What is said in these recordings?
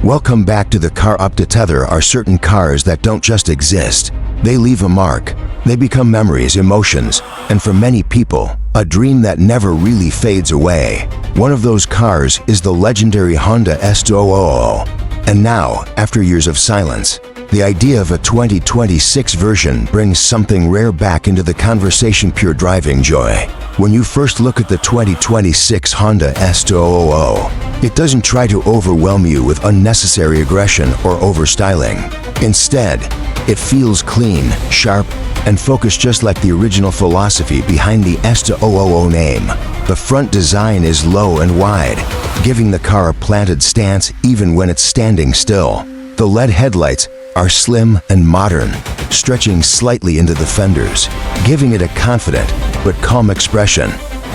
Welcome back to the Car Up to Tether. Are certain cars that don't just exist. They leave a mark. They become memories, emotions, and for many people, a dream that never really fades away. One of those cars is the legendary Honda S2000. And now, after years of silence, the idea of a 2026 version brings something rare back into the conversation: pure driving joy. When you first look at the 2026 Honda S2000, it doesn't try to overwhelm you with unnecessary aggression or overstyling. Instead, it feels clean, sharp, and focused, just like the original philosophy behind the S2000 name. The front design is low and wide, giving the car a planted stance even when it's standing still. The LED headlights are slim and modern, stretching slightly into the fenders, giving it a confident but calm expression.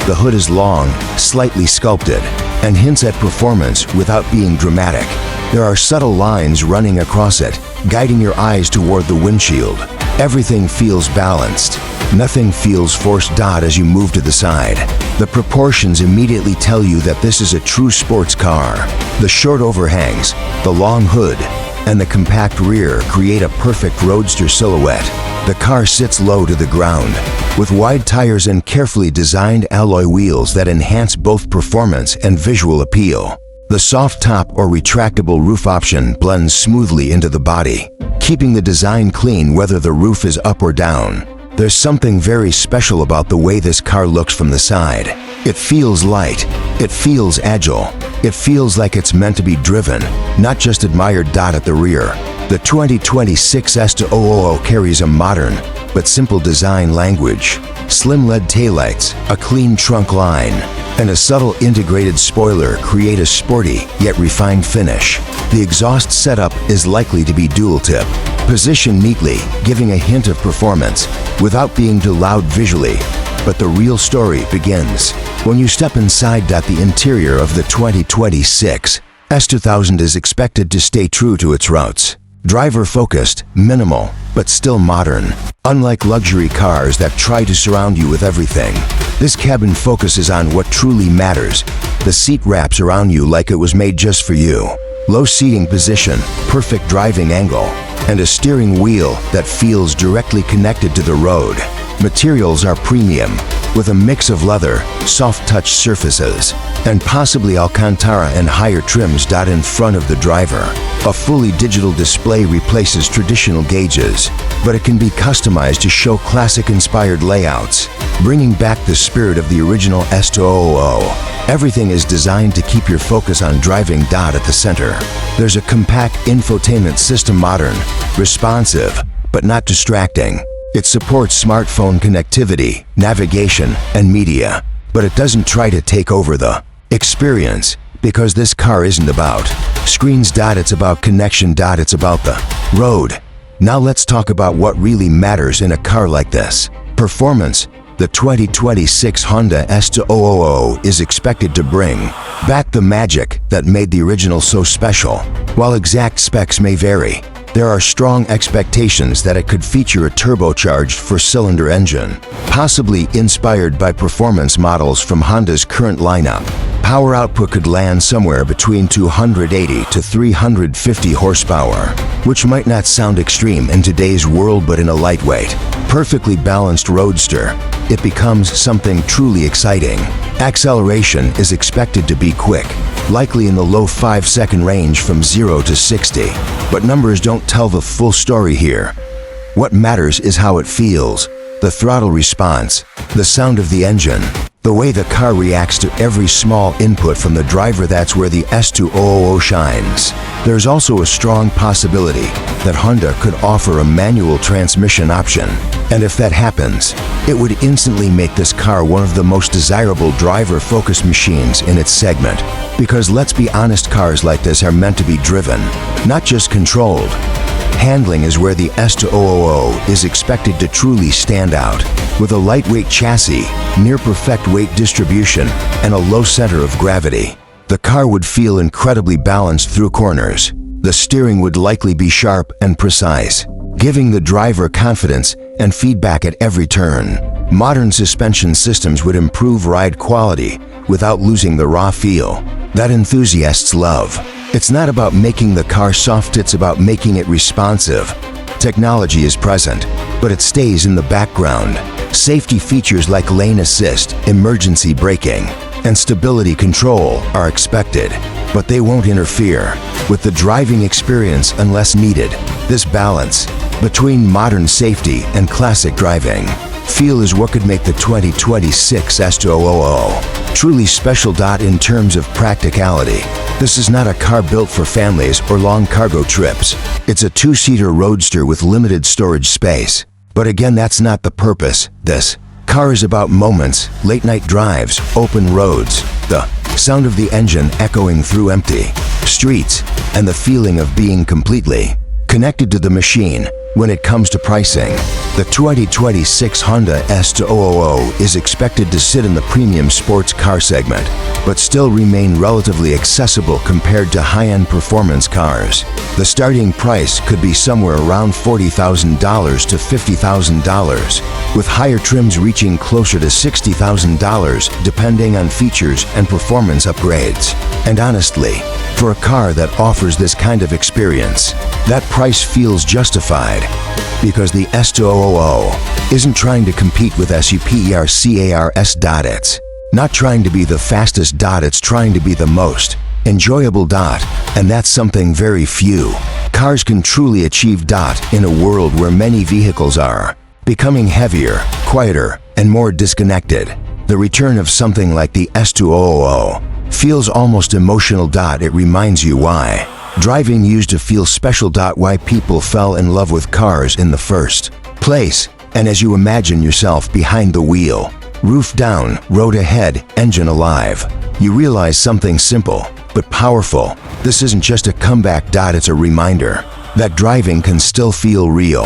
The hood is long, slightly sculpted, and hints at performance without being dramatic. There are subtle lines running across it, guiding your eyes toward the windshield. Everything feels balanced. Nothing feels forced. As you move to the side, the proportions immediately tell you that this is a true sports car. The short overhangs, the long hood, and the compact rear create a perfect roadster silhouette. The car sits low to the ground, with wide tires and carefully designed alloy wheels that enhance both performance and visual appeal. The soft top or retractable roof option blends smoothly into the body, keeping the design clean whether the roof is up or down. There's something very special about the way this car looks from the side. It feels light, it feels agile, it feels like it's meant to be driven, not just admired. At the rear, the 2026 S2000 carries a modern but simple design language. Slim LED taillights, a clean trunk line, and a subtle integrated spoiler create a sporty yet refined finish. The exhaust setup is likely to be dual-tip, positioned neatly, giving a hint of performance without being too loud visually. But the real story begins when you step inside. The interior of the 2026 S2000 is expected to stay true to its roots. Driver-focused, minimal, but still modern. Unlike luxury cars that try to surround you with everything, this cabin focuses on what truly matters. The seat wraps around you like it was made just for you. Low seating position, perfect driving angle, and a steering wheel that feels directly connected to the road. Materials are premium, with a mix of leather, soft-touch surfaces, and possibly Alcantara and higher trims. In front of the driver, a fully digital display replaces traditional gauges, but it can be customized to show classic-inspired layouts, bringing back the spirit of the original S2000. Everything is designed to keep your focus on driving. At the center, there's a compact infotainment system, modern, responsive, but not distracting. It supports smartphone connectivity, navigation, and media, but it doesn't try to take over the experience, because this car isn't about screens. It's about connection. It's about the road. Now let's talk about what really matters in a car like this: performance. The 2026 Honda S2000 is expected to bring back the magic that made the original so special. While exact specs may vary, there are strong expectations that it could feature a turbocharged four-cylinder engine, possibly inspired by performance models from Honda's current lineup. Power output could land somewhere between 280 to 350 horsepower, which might not sound extreme in today's world, but in a lightweight, perfectly balanced roadster, it becomes something truly exciting. Acceleration is expected to be quick, likely in the low 5-second range from 0 to 60. But numbers don't tell the full story here. What matters is how it feels, the throttle response, the sound of the engine, the way the car reacts to every small input from the driver. That's where the S2000 shines. There's also a strong possibility that Honda could offer a manual transmission option. And if that happens, it would instantly make this car one of the most desirable driver-focused machines in its segment. Because let's be honest, cars like this are meant to be driven, not just controlled. Handling is where the S2000 is expected to truly stand out. With a lightweight chassis, near-perfect weight distribution, and a low center of gravity, the car would feel incredibly balanced through corners. The steering would likely be sharp and precise, giving the driver confidence and feedback at every turn. Modern suspension systems would improve ride quality, without losing the raw feel that enthusiasts love. It's not about making the car soft, it's about making it responsive. Technology is present, but it stays in the background. Safety features like lane assist, emergency braking, and stability control are expected, but they won't interfere with the driving experience unless needed. This balance between modern safety and classic driving feel is what could make the 2026 S2000 truly special. In terms of practicality, this is not a car built for families or long cargo trips. It's a two-seater roadster with limited storage space. But again, that's not the purpose. This car is about moments, late-night drives, open roads, the sound of the engine echoing through empty streets, and the feeling of being completely connected to the machine. When it comes to pricing, the 2026 Honda S2000 is expected to sit in the premium sports car segment, but still remain relatively accessible compared to high-end performance cars. The starting price could be somewhere around $40,000 to $50,000, with higher trims reaching closer to $60,000 depending on features and performance upgrades. And honestly, for a car that offers this kind of experience, that price feels justified, because the S2000 isn't trying to compete with supercars. It's not trying to be the fastest. It's trying to be the most enjoyable. And that's something very few cars can truly achieve. In a world where many vehicles are becoming heavier, quieter, and more disconnected, the return of something like the S2000 feels almost emotional. It reminds you why driving used to feel special. Why people fell in love with cars in the first place. And as you imagine yourself behind the wheel, roof down, road ahead, engine alive, you realize something simple but powerful. This isn't just a comeback. It's a reminder that driving can still feel real.